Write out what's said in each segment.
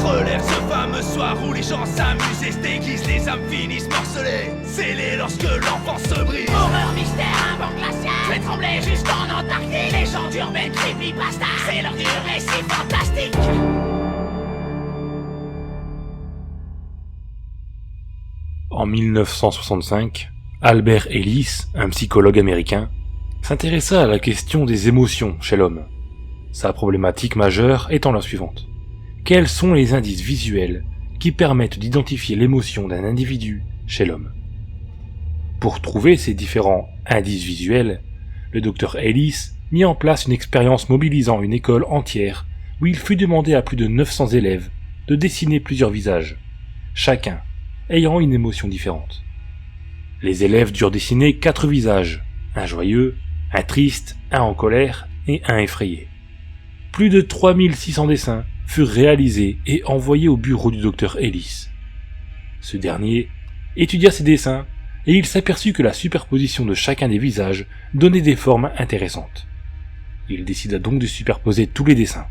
se relève ce fameux soir où les gens s'amusent et se déguisent, les âmes finissent morcelées, scellées lorsque l'enfance se brise. Horreur, mystère, un vent glacial fait trembler jusqu'en Antarctique. Légende urbaine, creepypasta, c'est l'heure du récit fantastique. En 1965, Albert Ellis, un psychologue américain, s'intéressa à la question des émotions chez l'homme. Sa problématique majeure étant la suivante. Quels sont les indices visuels qui permettent d'identifier l'émotion d'un individu chez l'homme? Pour trouver ces différents indices visuels, le docteur Ellis mit en place une expérience mobilisant une école entière où il fut demandé à plus de 900 élèves de dessiner plusieurs visages, chacun ayant une émotion différente. Les élèves durent dessiner 4 visages, un joyeux, un triste, un en colère et un effrayé. Plus de 3600 dessins furent réalisés et envoyés au bureau du docteur Ellis. Ce dernier étudia ces dessins et il s'aperçut que la superposition de chacun des visages donnait des formes intéressantes. Il décida donc de superposer tous les dessins,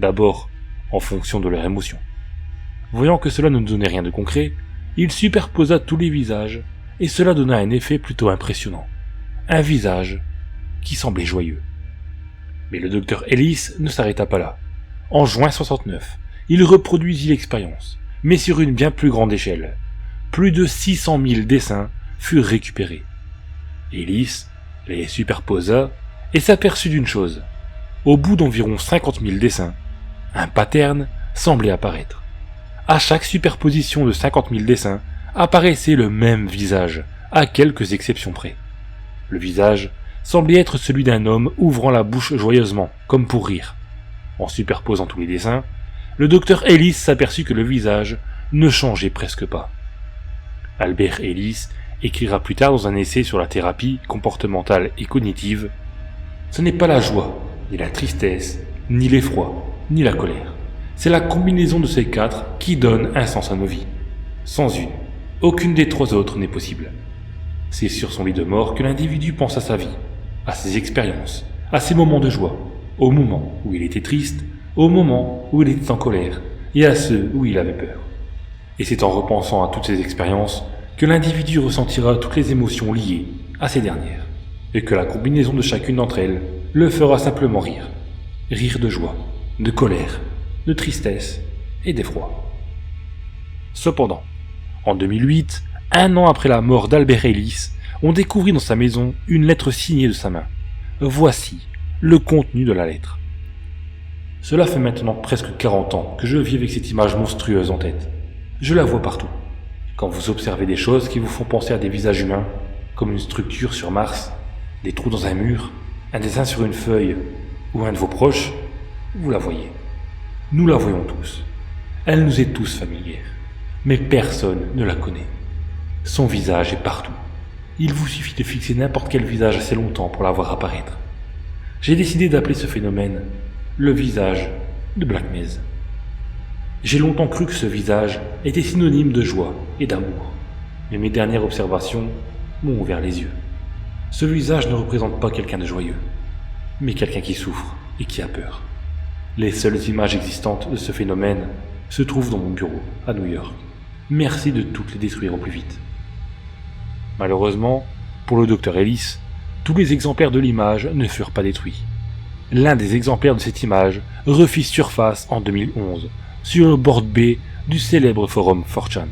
d'abord en fonction de leur émotion. Voyant que cela ne donnait rien de concret, il superposa tous les visages et cela donna un effet plutôt impressionnant. Un visage qui semblait joyeux. Mais le docteur Ellis ne s'arrêta pas là. En juin 69, il reproduisit l'expérience, mais sur une bien plus grande échelle. Plus de 600 000 dessins furent récupérés. Ellis les superposa et s'aperçut d'une chose. Au bout d'environ 50 000 dessins, un pattern semblait apparaître. À chaque superposition de 50 000 dessins, apparaissait le même visage, à quelques exceptions près. Le visage semblait être celui d'un homme ouvrant la bouche joyeusement, comme pour rire. En superposant tous les dessins, le docteur Ellis s'aperçut que le visage ne changeait presque pas. Albert Ellis écrira plus tard dans un essai sur la thérapie comportementale et cognitive « Ce n'est pas la joie, ni la tristesse, ni l'effroi, ni la colère. C'est la combinaison de ces 4 qui donne un sens à nos vies. Sans une, aucune des 3 autres n'est possible. C'est sur son lit de mort que l'individu pense à sa vie, à ses expériences, à ses moments de joie, au moment où il était triste, au moment où il était en colère, et à ceux où il avait peur. Et c'est en repensant à toutes ces expériences que l'individu ressentira toutes les émotions liées à ces dernières, et que la combinaison de chacune d'entre elles le fera simplement rire. Rire de joie, de colère, de tristesse et d'effroi. Cependant, en 2008, un an après la mort d'Albert Ellis, on découvrit dans sa maison une lettre signée de sa main. Voici le contenu de la lettre. Cela fait maintenant presque 40 ans que je vis avec cette image monstrueuse en tête. Je la vois partout. Quand vous observez des choses qui vous font penser à des visages humains, comme une structure sur Mars, des trous dans un mur, un dessin sur une feuille ou un de vos proches, vous la voyez. Nous la voyons tous. Elle nous est tous familière. Mais personne ne la connaît. Son visage est partout. Il vous suffit de fixer n'importe quel visage assez longtemps pour la voir apparaître. J'ai décidé d'appeler ce phénomène le visage de Black Maze. J'ai longtemps cru que ce visage était synonyme de joie et d'amour. Mais mes dernières observations m'ont ouvert les yeux. Ce visage ne représente pas quelqu'un de joyeux, mais quelqu'un qui souffre et qui a peur. Les seules images existantes de ce phénomène se trouvent dans mon bureau, à New York. Merci de toutes les détruire au plus vite. Malheureusement, pour le docteur Ellis, tous les exemplaires de l'image ne furent pas détruits. L'un des exemplaires de cette image refit surface en 2011, sur le board B du célèbre forum 4chan.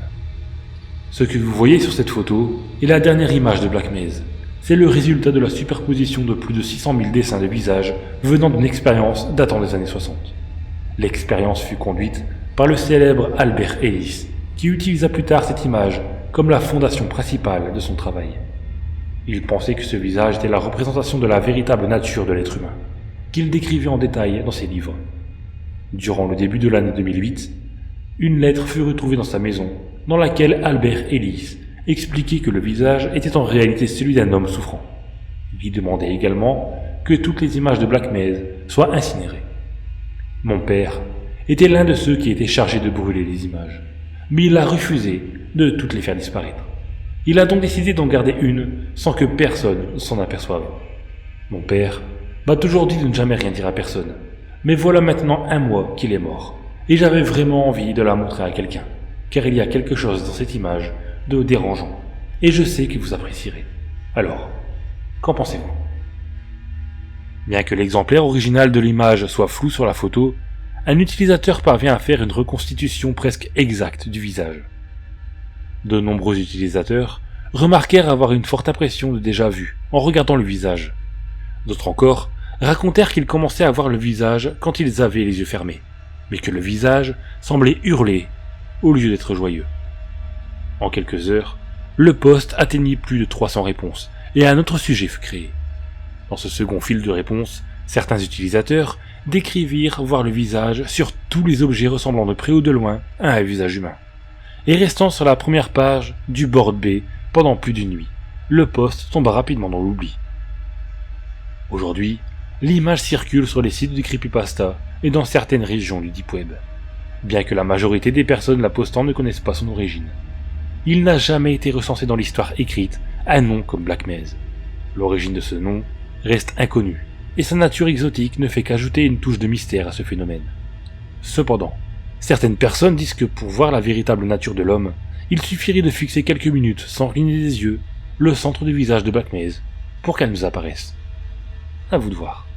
Ce que vous voyez sur cette photo est la dernière image de Black Maze. C'est le résultat de la superposition de plus de 600 000 dessins de visages venant d'une expérience datant des années 60. L'expérience fut conduite par le célèbre Albert Ellis, qui utilisa plus tard cette image comme la fondation principale de son travail. Il pensait que ce visage était la représentation de la véritable nature de l'être humain, qu'il décrivait en détail dans ses livres. Durant le début de l'année 2008, une lettre fut retrouvée dans sa maison, dans laquelle Albert Ellis expliquait que le visage était en réalité celui d'un homme souffrant. Il demandait également que toutes les images de Black Maze soient incinérées. Mon père était l'un de ceux qui étaient chargés de brûler les images, mais il a refusé de toutes les faire disparaître. Il a donc décidé d'en garder une sans que personne s'en aperçoive. Mon père m'a toujours dit de ne jamais rien dire à personne, mais voilà maintenant 1 mois qu'il est mort, et j'avais vraiment envie de la montrer à quelqu'un, car il y a quelque chose dans cette image de dérangeant, et je sais que vous apprécierez. Alors, qu'en pensez-vous? Bien que l'exemplaire original de l'image soit flou sur la photo, un utilisateur parvient à faire une reconstitution presque exacte du visage. De nombreux utilisateurs remarquèrent avoir une forte impression de déjà-vu en regardant le visage. D'autres encore racontèrent qu'ils commençaient à voir le visage quand ils avaient les yeux fermés, mais que le visage semblait hurler au lieu d'être joyeux. En quelques heures, le post atteignit plus de 300 réponses et un autre sujet fut créé. Dans ce second fil de réponses, certains utilisateurs décrivirent voir le visage sur tous les objets ressemblant de près ou de loin à un visage humain. Et restant sur la première page du board B pendant plus d'une nuit, le post tomba rapidement dans l'oubli. Aujourd'hui, l'image circule sur les sites du creepypasta et dans certaines régions du deep web, bien que la majorité des personnes la postant ne connaissent pas son origine. Il n'a jamais été recensé dans l'histoire écrite un nom comme Black Maze. L'origine de ce nom reste inconnue, et sa nature exotique ne fait qu'ajouter une touche de mystère à ce phénomène. Cependant, certaines personnes disent que pour voir la véritable nature de l'homme, il suffirait de fixer quelques minutes sans cligner des yeux le centre du visage de Black Maze pour qu'elle nous apparaisse. À vous de voir.